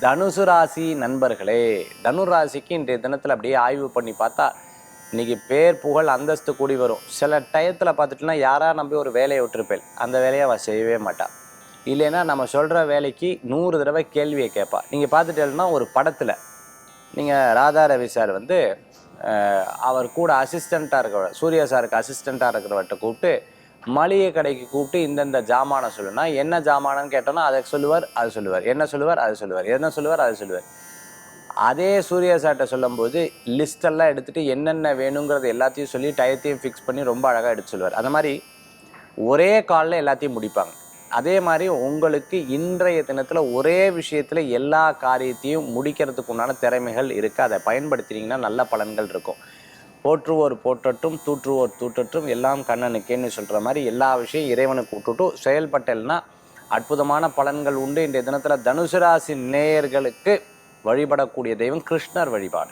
தனுசு ராசி நண்பர்களே, தனுர் ராசிக்கு இன்றைய தினத்தில் அப்படியே ஆய்வு பண்ணி பார்த்தா இன்னைக்கு பேர் புகழ் அந்தஸ்து கூடி வரும். சில டயத்தில் பார்த்துட்டுனா யாரா நம்பி ஒரு வேலையை விட்டுருப்பேன், அந்த வேலையை அவள் செய்யவே மாட்டாள். இல்லைன்னா நம்ம சொல்கிற வேலைக்கு 100 தடவை கேள்வியை கேட்பா. நீங்கள் பார்த்துட்டேன்னா ஒரு படத்தில் நீங்கள் ராதா ரவி சார் வந்து அவர் கூட அசிஸ்டண்ட்டாக இருக்கிறவர், சூர்யா சாருக்கு அசிஸ்டண்ட்டாக இருக்கிறவர்கிட்ட கூப்பிட்டு மளிகை கடைக்கு கூப்பிட்டு இந்தந்த ஜாமானை சொல்லுனா என்ன ஜாமானன்னு கேட்டோன்னா அதை சொல்லுவார், அது சொல்லுவார், என்ன சொல்லுவார், அது சொல்லுவார், என்ன சொல்லுவார், அது சொல்லுவார். அதே சூர்யா சார்கிட்ட சொல்லும்போது லிஸ்டெல்லாம் எடுத்துகிட்டு என்னென்ன வேணுங்கிறது எல்லாத்தையும் சொல்லி டயத்தையும் ஃபிக்ஸ் பண்ணி ரொம்ப அழகாக எடுத்து சொல்லுவார். அந்த மாதிரி ஒரே காலில் எல்லாத்தையும் முடிப்பாங்க. அதே மாதிரி உங்களுக்கு இன்றைய தினத்தில் ஒரே விஷயத்தில் எல்லா காரியத்தையும் முடிக்கிறதுக்கு உண்டான திறமைகள் இருக்குது. அதை பயன்படுத்தினீங்கன்னா நல்ல பலன்கள் இருக்கும். போற்றுவோர் போற்றட்டும், தூற்றுவோர் தூற்றட்டும், எல்லாம் கண்ணனுக்கேன்னு சொல்கிற மாதிரி எல்லா விஷயம் இறைவனுக்கு விட்டுட்டு செயல்பட்டேன்னா அற்புதமான பலன்கள் உண்டு. இன்றைய தினத்தில் தனுசு ராசி நேயர்களுக்கு வழிபடக்கூடிய தெய்வம் கிருஷ்ணர் வழிபாடு.